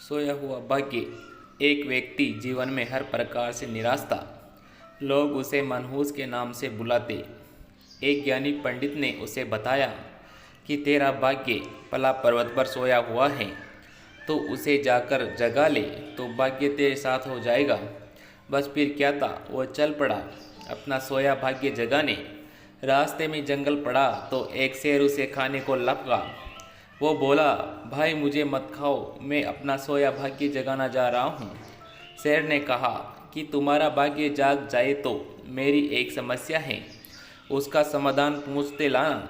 सोया हुआ भाग्य। एक व्यक्ति जीवन में हर प्रकार से निराश था। लोग उसे मनहूस के नाम से बुलाते। एक ज्ञानी पंडित ने उसे बताया कि तेरा भाग्य पला पर्वत पर सोया हुआ है, तो उसे जाकर जगा ले तो भाग्य तेरे साथ हो जाएगा। बस फिर क्या था, वह चल पड़ा अपना सोया भाग्य जगाने। रास्ते में जंगल पड़ा तो एक शेर उसे खाने को लपका। वो बोला, भाई मुझे मत खाओ, मैं अपना सोया भाग्य जगाना जा रहा हूँ। शेर ने कहा कि तुम्हारा भाग्य जाग जाए तो मेरी एक समस्या है, उसका समाधान पूछते लाना।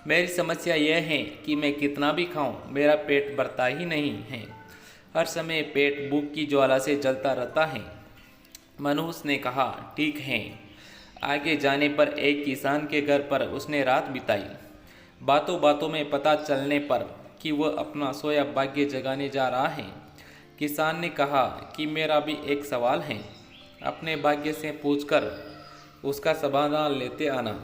मेरी समस्या यह है कि मैं कितना भी खाऊं मेरा पेट भरता ही नहीं है। हर समय पेट भूख की ज्वाला से जलता रहता है। मनहूस ने कहा, ठीक है। आगे जाने पर एक किसान के घर पर उसने रात बिताई। बातों बातों में पता चलने पर कि वह अपना सोया भाग्य जगाने जा रहा है, किसान ने कहा कि मेरा भी एक सवाल है, अपने भाग्य से पूछकर उसका समाधान लेते आना।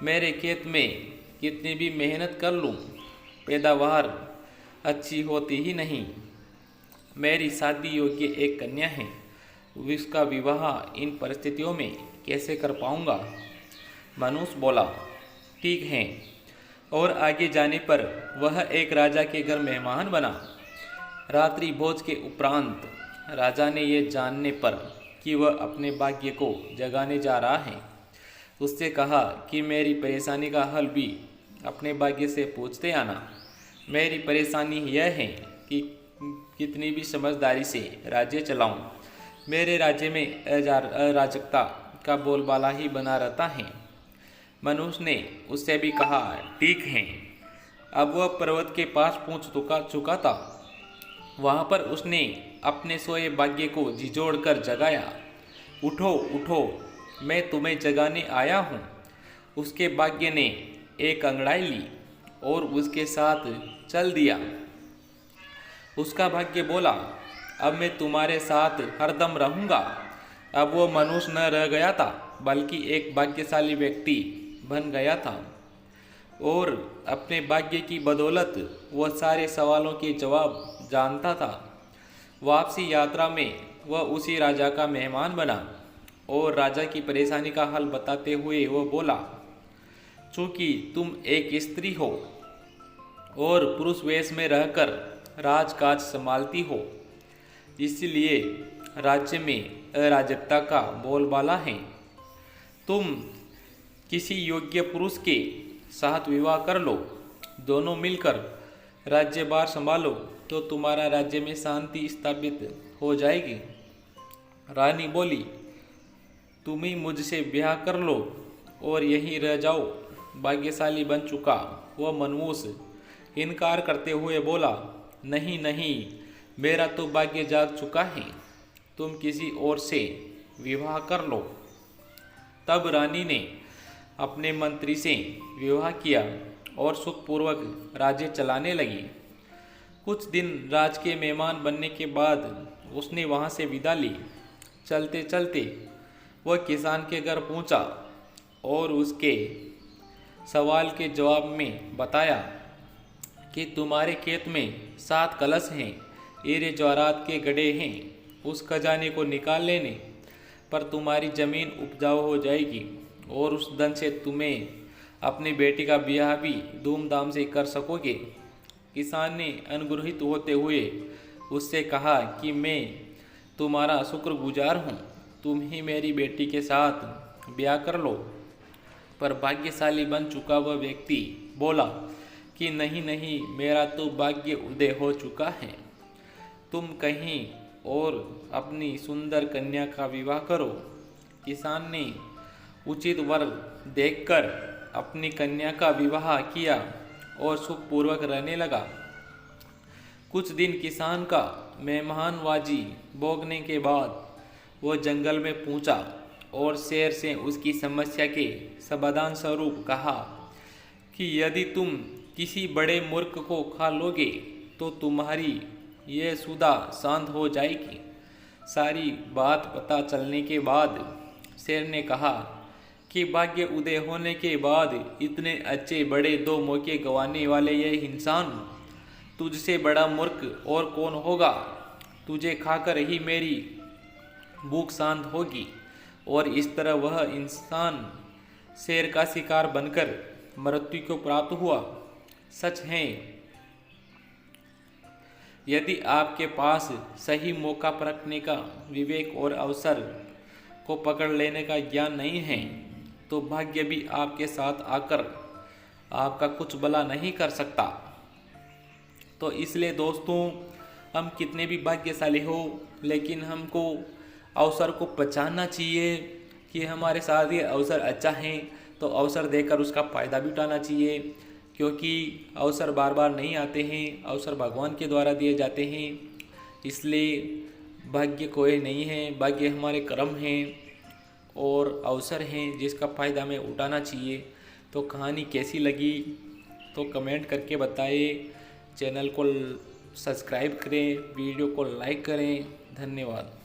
मेरे खेत में कितनी भी मेहनत कर लूँ, पैदावार अच्छी होती ही नहीं। मेरी शादी योग्य एक कन्या है, उसका विवाह इन परिस्थितियों में कैसे कर पाऊँगा। मनुष्य बोला, ठीक है। और आगे जाने पर वह एक राजा के घर मेहमान बना। रात्रि भोज के उपरांत राजा ने यह जानने पर कि वह अपने भाग्य को जगाने जा रहा है, उससे कहा कि मेरी परेशानी का हल भी अपने भाग्य से पूछते आना। मेरी परेशानी यह है कि कितनी भी समझदारी से राज्य चलाऊं, मेरे राज्य में अराजकता का बोलबाला ही बना रहता है। मनुष्य ने उससे भी कहा, ठीक है। अब वह पर्वत के पास पहुंच चुका था। वहां पर उसने अपने सोए भाग्य को झिझोड़ कर जगाया। उठो उठो, मैं तुम्हें जगाने आया हूँ। उसके भाग्य ने एक अंगड़ाई ली और उसके साथ चल दिया। उसका भाग्य बोला, अब मैं तुम्हारे साथ हरदम रहूँगा। अब वो मनुष्य न रह गया था, बल्कि एक भाग्यशाली व्यक्ति बन गया था और अपने भाग्य की बदौलत वह सारे सवालों के जवाब जानता था। वापसी यात्रा में वह उसी राजा का मेहमान बना और राजा की परेशानी का हल बताते हुए वह बोला, चूँकि तुम एक स्त्री हो और पुरुष वेश में रहकर राजकाज संभालती हो, इसलिए राज्य में अराजकता का बोलबाला है। तुम किसी योग्य पुरुष के साथ विवाह कर लो, दोनों मिलकर राज्यभार संभालो तो तुम्हारा राज्य में शांति स्थापित हो जाएगी। रानी बोली, तुम ही मुझसे ब्याह कर लो और यहीं रह जाओ। भाग्यशाली बन चुका वह मनहूस इनकार करते हुए बोला, नहीं नहीं, मेरा तो भाग्य जाग चुका है, तुम किसी और से विवाह कर लो। तब रानी ने अपने मंत्री से विवाह किया और सुखपूर्वक राज्य चलाने लगी। कुछ दिन राज के मेहमान बनने के बाद उसने वहाँ से विदा ली। चलते चलते वह किसान के घर पहुँचा और उसके सवाल के जवाब में बताया कि तुम्हारे खेत में 7 कलश हैं, हीरे जवाहरात के गड्ढे हैं। उस खजाने को निकाल लेने पर तुम्हारी जमीन उपजाऊ हो जाएगी और उस धन से तुम्हें अपनी बेटी का ब्याह भी धूमधाम से कर सकोगे। किसान ने अनुग्रहित होते हुए उससे कहा कि मैं तुम्हारा शुक्रगुजार हूँ, तुम ही मेरी बेटी के साथ ब्याह कर लो। पर भाग्यशाली बन चुका वह व्यक्ति बोला कि नहीं नहीं, मेरा तो भाग्य उदय हो चुका है, तुम कहीं और अपनी सुंदर कन्या का विवाह करो। किसान ने उचित वर देखकर अपनी कन्या का विवाह किया और सुखपूर्वक रहने लगा। कुछ दिन किसान का मेहमानवाजी भोगने के बाद वह जंगल में पहुंचा और शेर से उसकी समस्या के समाधान स्वरूप कहा कि यदि तुम किसी बड़े मूर्ख को खा लोगे तो तुम्हारी यह सुधा शांत हो जाएगी। सारी बात पता चलने के बाद शेर ने कहा कि भाग्य उदय होने के बाद इतने अच्छे बड़े 2 मौके गंवाने वाले यह इंसान तुझसे बड़ा मूर्ख और कौन होगा। तुझे खाकर ही मेरी भूख शांत होगी। और इस तरह वह इंसान शेर का शिकार बनकर मृत्यु को प्राप्त हुआ। सच है, यदि आपके पास सही मौका परखने का विवेक और अवसर को पकड़ लेने का ज्ञान नहीं है, तो भाग्य भी आपके साथ आकर आपका कुछ भला नहीं कर सकता। तो इसलिए दोस्तों, हम कितने भी भाग्यशाली हो, लेकिन हमको अवसर को पहचानना चाहिए कि हमारे साथ ये अवसर अच्छा है, तो अवसर देकर उसका फ़ायदा भी उठाना चाहिए। क्योंकि अवसर बार बार नहीं आते हैं, अवसर भगवान के द्वारा दिए जाते हैं। इसलिए भाग्य कोई नहीं है, भाग्य हमारे कर्म हैं और अवसर हैं जिसका फ़ायदा हमें उठाना चाहिए। तो कहानी कैसी लगी तो कमेंट करके बताएं। चैनल को सब्सक्राइब करें, वीडियो को लाइक करें। धन्यवाद।